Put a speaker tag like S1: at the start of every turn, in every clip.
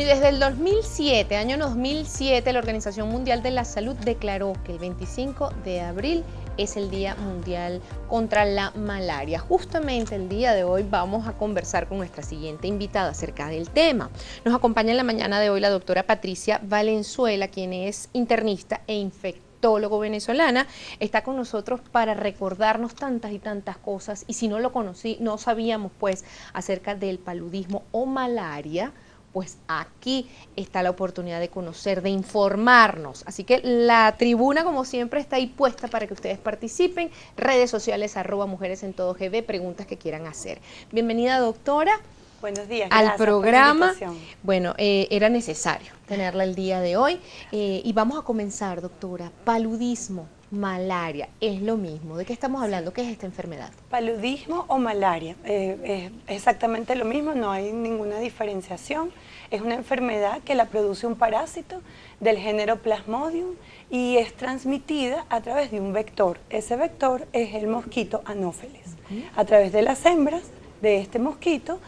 S1: Bueno, y desde el 2007, año 2007, la Organización Mundial de la Salud declaró que el 25 de abril es el Día Mundial contra la Malaria. Justamente el día de hoy vamos a conversar con nuestra siguiente invitada acerca del tema. Nos acompaña en la mañana de hoy la doctora Patricia Valenzuela, quien es internista e infectólogo venezolana. Está con nosotros para recordarnos tantas y tantas cosas, y si no lo conocí, no sabíamos pues acerca del paludismo o malaria, pues aquí está la oportunidad de conocer, de informarnos. Así que la tribuna, como siempre, está ahí puesta para que ustedes participen. Redes sociales, @mujeresentodo.gv, preguntas que quieran hacer. Bienvenida, doctora.
S2: Buenos días,
S1: al programa.
S2: Por la invitación.
S1: Bueno, era necesario tenerla el día de hoy. Y vamos a comenzar, doctora. Paludismo, malaria, es lo mismo. ¿De qué estamos hablando? ¿Qué es esta enfermedad?
S2: Paludismo o malaria, es exactamente lo mismo, no hay ninguna diferenciación. Es una enfermedad que la produce un parásito del género Plasmodium y es transmitida a través de un vector. Ese vector es el mosquito Anófeles. A través de las hembras de este mosquito,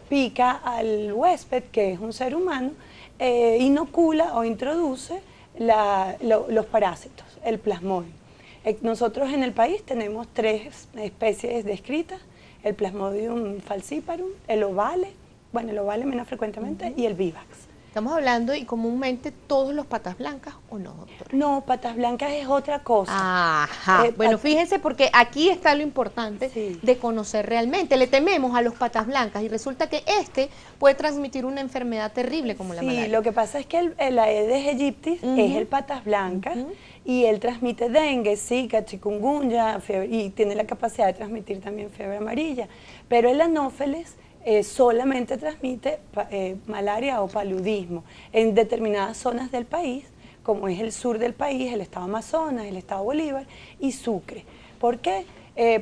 S2: pica al huésped, que es un ser humano, inocula o introduce los parásitos, el Plasmodium. Nosotros en el país tenemos 3 especies descritas: el Plasmodium falciparum, el ovale, bueno, el ovale menos frecuentemente, y el vivax.
S1: Estamos hablando, y comúnmente, todos los patas blancas, ¿o no, doctora?
S2: No, patas blancas es otra cosa.
S1: Ajá. Bueno, fíjense, porque aquí está lo importante de conocer realmente. Le tememos a los patas blancas y resulta que puede transmitir una enfermedad terrible como la malaria.
S2: Sí, lo que pasa es que el Aedes aegypti es el patas blancas y él transmite dengue, zika, chikungunya, y tiene la capacidad de transmitir también fiebre amarilla. Pero el Anófeles solamente transmite malaria o paludismo en determinadas zonas del país, como es el sur del país, el estado Amazonas, el estado Bolívar y Sucre. ¿Por qué?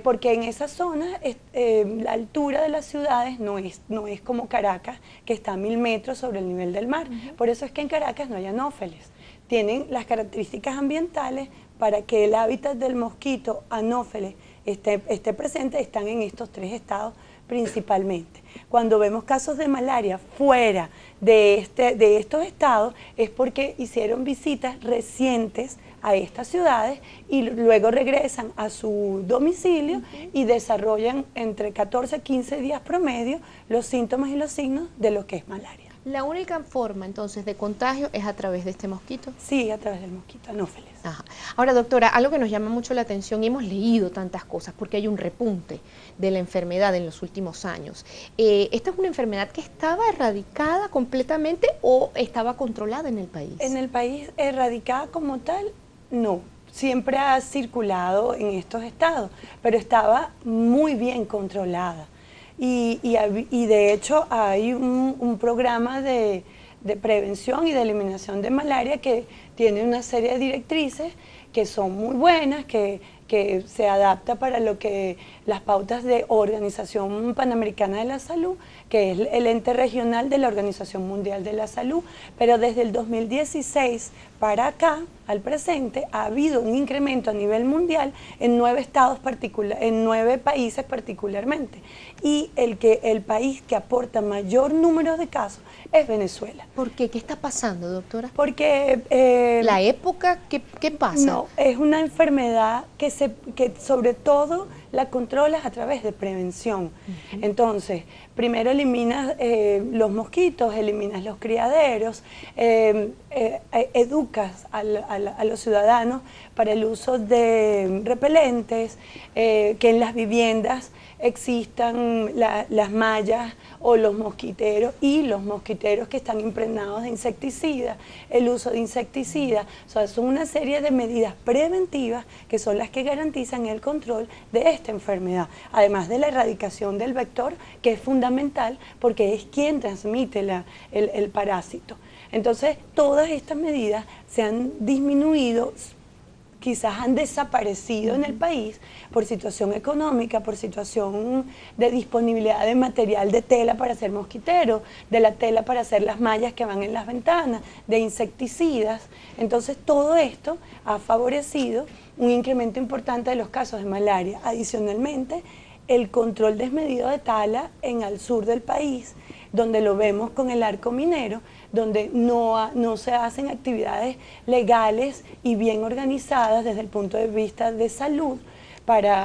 S2: Porque en esas zonas la altura de las ciudades no es como Caracas, que está a 1000 metros sobre el nivel del mar. Por eso es que en Caracas no hay anófeles. Tienen las características ambientales para que el hábitat del mosquito anófeles esté presente, están en estos 3 estados principalmente. Cuando vemos casos de malaria fuera de estos estados es porque hicieron visitas recientes a estas ciudades y luego regresan a su domicilio y desarrollan entre 14 y 15 días promedio los síntomas y los signos de lo que es malaria.
S1: ¿La única forma, entonces, de contagio es a través de este mosquito?
S2: Sí, a través del mosquito Anófeles.
S1: Ajá. Ahora, doctora, algo que nos llama mucho la atención, y hemos leído tantas cosas, porque hay un repunte de la enfermedad en los últimos años. ¿Esta es una enfermedad que estaba erradicada completamente o estaba controlada en el país?
S2: En el país, erradicada como tal, no. Siempre ha circulado en estos estados, pero estaba muy bien controlada. Y de hecho hay un programa de prevención y de eliminación de malaria que tiene una serie de directrices que son muy buenas, que se adapta para lo que las pautas de Organización Panamericana de la Salud, que es el ente regional de la Organización Mundial de la Salud. Pero desde el 2016 para acá, al presente, ha habido un incremento a nivel mundial en 9 países particularmente. Y el país que aporta mayor número de casos es Venezuela.
S1: ¿Por qué? ¿Qué está pasando, doctora?
S2: Porque
S1: ¿la época? ¿Qué pasa?
S2: No, es una enfermedad que sobre todo la controlas a través de prevención. Entonces, primero eliminas los mosquitos, eliminas los criaderos, educas a los ciudadanos para el uso de repelentes, que en las viviendas existan las mallas o los mosquiteros, y los mosquiteros que están impregnados de insecticidas, el uso de insecticidas. O sea, son una serie de medidas preventivas que son las que garantizan el control de esta enfermedad, además de la erradicación del vector, que es fundamental porque es quien transmite el parásito. Entonces, todas estas medidas se han disminuido, quizás han desaparecido en el país por situación económica, por situación de disponibilidad de material de tela para hacer mosquiteros, de la tela para hacer las mallas que van en las ventanas, de insecticidas. Entonces, todo esto ha favorecido un incremento importante de los casos de malaria. Adicionalmente, el control desmedido de tala al sur del país donde lo vemos con el arco minero, donde no se hacen actividades legales y bien organizadas desde el punto de vista de salud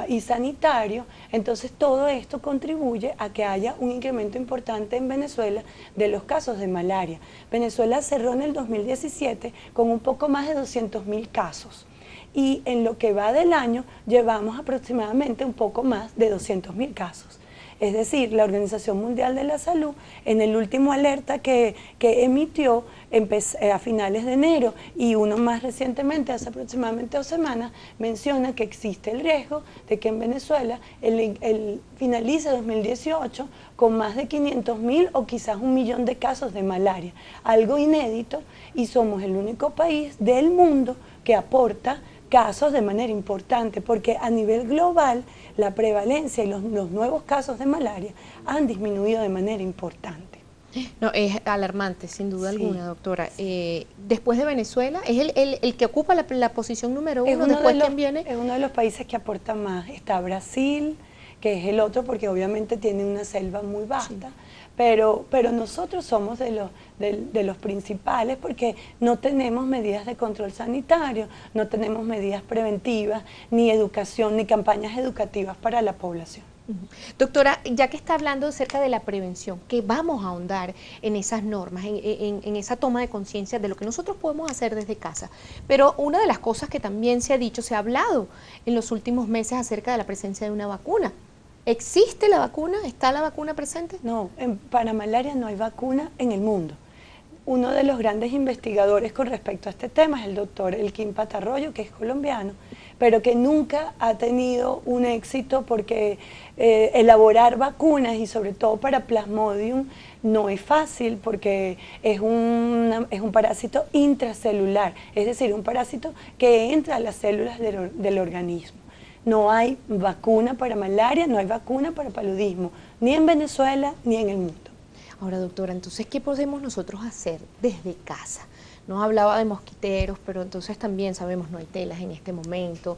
S2: y sanitario. Entonces todo esto contribuye a que haya un incremento importante en Venezuela de los casos de malaria. Venezuela cerró en el 2017 con un poco más de 200.000 casos. Y en lo que va del año llevamos aproximadamente un poco más de 200.000 casos. Es decir, la Organización Mundial de la Salud, en el último alerta que emitió a finales de enero y uno más recientemente, hace aproximadamente 2 semanas, menciona que existe el riesgo de que en Venezuela finalice 2018 con más de 500.000 o quizás 1 millón de casos de malaria. Algo inédito, y somos el único país del mundo que aporta casos de manera importante, porque a nivel global la prevalencia y los nuevos casos de malaria han disminuido de manera importante.
S1: No, es alarmante, sin duda alguna, doctora. Después de Venezuela, ¿es el que ocupa la posición número 1? ¿Después quién viene?
S2: Es uno de los países que aporta más. Está Brasil, que es el otro porque obviamente tiene una selva muy vasta. Sí. Pero nosotros somos de los principales porque no tenemos medidas de control sanitario, no tenemos medidas preventivas, ni educación, ni campañas educativas para la población.
S1: Doctora, ya que está hablando acerca de la prevención, que vamos a ahondar en esas normas, en esa toma de conciencia de lo que nosotros podemos hacer desde casa, pero una de las cosas que también se ha hablado en los últimos meses acerca de la presencia de una vacuna. ¿Existe la vacuna? ¿Está la vacuna presente?
S2: No, para malaria no hay vacuna en el mundo. Uno de los grandes investigadores con respecto a este tema es el doctor Elkin Patarroyo, que es colombiano, pero que nunca ha tenido un éxito porque elaborar vacunas y sobre todo para Plasmodium no es fácil porque es un parásito intracelular, es decir, un parásito que entra a las células del organismo. No hay vacuna para malaria, no hay vacuna para paludismo, ni en Venezuela ni en el mundo.
S1: Ahora, doctora, entonces, ¿qué podemos nosotros hacer desde casa? Nos hablaba de mosquiteros, pero entonces también sabemos no hay telas en este momento,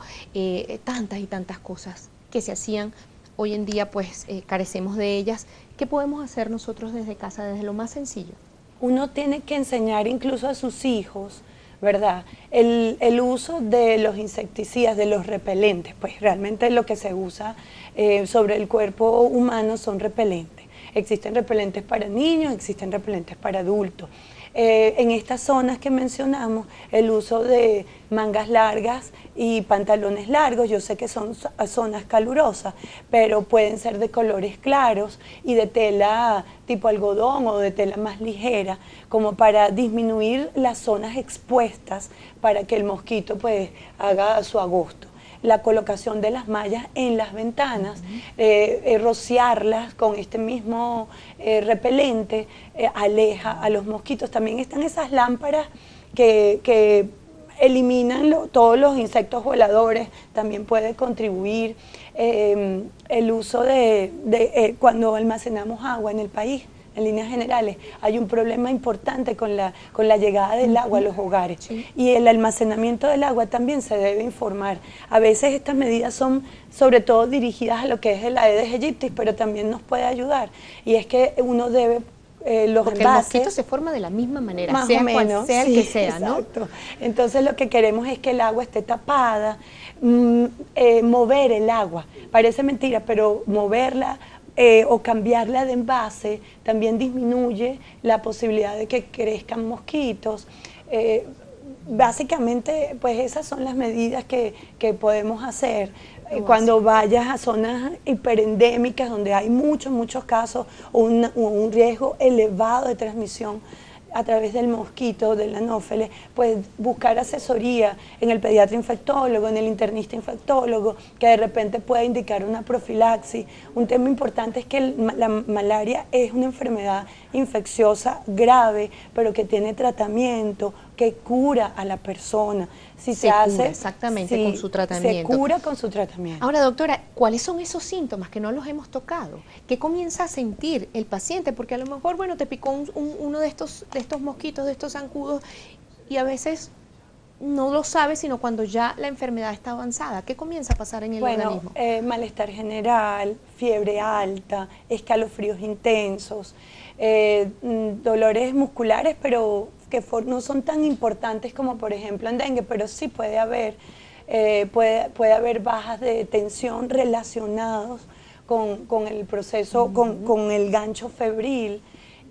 S1: tantas y tantas cosas que se hacían. Hoy en día, pues, carecemos de ellas. ¿Qué podemos hacer nosotros desde casa, desde lo más sencillo?
S2: Uno tiene que enseñar incluso a sus hijos, ¿verdad? El uso de los insecticidas, de los repelentes, pues realmente lo que se usa sobre el cuerpo humano son repelentes. Existen repelentes para niños, existen repelentes para adultos. En estas zonas que mencionamos, el uso de mangas largas y pantalones largos, yo sé que son zonas calurosas, pero pueden ser de colores claros y de tela tipo algodón o de tela más ligera, como para disminuir las zonas expuestas para que el mosquito pues haga su agosto. La colocación de las mallas en las ventanas, rociarlas con este mismo repelente, aleja a los mosquitos. También están esas lámparas que eliminan todos los insectos voladores, también puede contribuir. El uso cuando almacenamos agua en el país, en líneas generales, hay un problema importante con la llegada del agua a los hogares. Sí. Y el almacenamiento del agua también se debe informar. A veces estas medidas son sobre todo dirigidas a lo que es el Aedes aegypti, pero también nos puede ayudar. Y es que uno debe
S1: porque el mosquito se forma de la misma manera,
S2: más
S1: sea
S2: o menos,
S1: cual sea el que sea, ¿no?
S2: Exacto. Entonces lo que queremos es que el agua esté tapada, mover el agua. Parece mentira, pero moverla o cambiarla de envase también disminuye la posibilidad de que crezcan mosquitos. Básicamente, pues esas son las medidas que podemos hacer. Cuando vayas a zonas hiperendémicas donde hay muchos casos o un riesgo elevado de transmisión a través del mosquito, del anófeles, pues buscar asesoría en el pediatra infectólogo, en el internista infectólogo, que de repente pueda indicar una profilaxis. Un tema importante es que la malaria es una enfermedad infecciosa grave, pero que tiene tratamiento, que cura a la persona. Si se hace
S1: exactamente, sí, con su tratamiento.
S2: Se cura con su tratamiento.
S1: Ahora, doctora, ¿cuáles son esos síntomas que no los hemos tocado? ¿Qué comienza a sentir el paciente? Porque a lo mejor, bueno, te picó uno de estos mosquitos, de estos zancudos, y a veces no lo sabe sino cuando ya la enfermedad está avanzada? ¿Qué comienza a pasar en el organismo?
S2: Malestar general, fiebre alta, escalofríos intensos, dolores musculares, pero que no son tan importantes como por ejemplo en dengue, pero sí puede haber bajas de tensión relacionados con el proceso, con el gancho febril.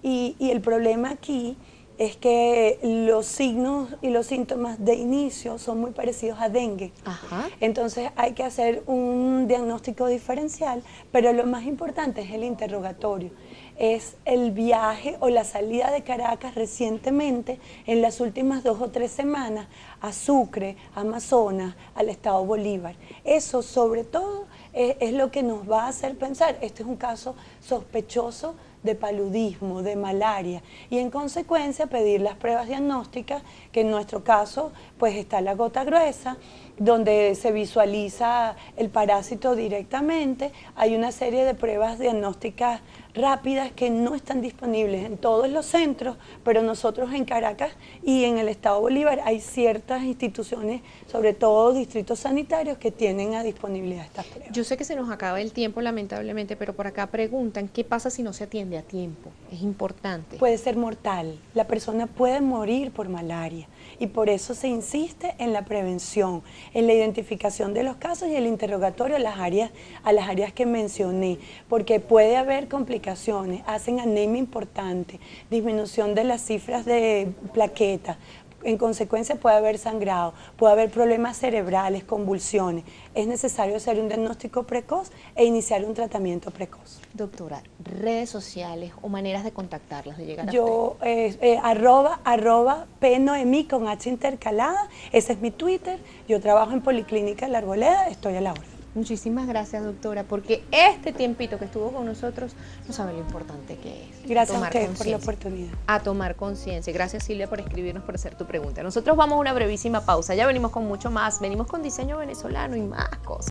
S2: Y el problema aquí es que los signos y los síntomas de inicio son muy parecidos a dengue.
S1: Ajá.
S2: Entonces hay que hacer un diagnóstico diferencial, pero lo más importante es el interrogatorio. Es el viaje o la salida de Caracas recientemente, en las últimas 2 o 3 semanas, a Sucre, Amazonas, al estado Bolívar. Eso sobre todo es lo que nos va a hacer pensar, este es un caso sospechoso de paludismo, de malaria, y en consecuencia pedir las pruebas diagnósticas, que en nuestro caso pues está la gota gruesa, donde se visualiza el parásito directamente. Hay una serie de pruebas diagnósticas rápidas que no están disponibles en todos los centros, pero nosotros en Caracas y en el estado Bolívar hay ciertas instituciones, sobre todo distritos sanitarios, que tienen a disponibilidad estas pruebas.
S1: Yo sé que se nos acaba el tiempo lamentablemente, pero por acá preguntan, ¿qué pasa si no se atiende a tiempo? Es importante.
S2: Puede ser mortal, la persona puede morir por malaria y por eso se insiste en la prevención, en la identificación de los casos y el interrogatorio a las áreas que mencioné, porque puede haber complicaciones, hacen anemia importante, disminución de las cifras de plaquetas, en consecuencia puede haber sangrado, puede haber problemas cerebrales, convulsiones. Es necesario hacer un diagnóstico precoz e iniciar un tratamiento precoz.
S1: Doctora, redes sociales o maneras de contactarlas, de llegar a
S2: yo, arroba pnoemi con H intercalada, ese es mi Twitter. Yo trabajo en Policlínica La Arboleda, estoy a la orden.
S1: Muchísimas gracias, doctora, porque este tiempito que estuvo con nosotros no sabe lo importante que es.
S2: Gracias a ustedes por la oportunidad.
S1: A tomar conciencia. Gracias, Silvia, por escribirnos, por hacer tu pregunta. Nosotros vamos a una brevísima pausa. Ya venimos con mucho más. Venimos con diseño venezolano y más cosas.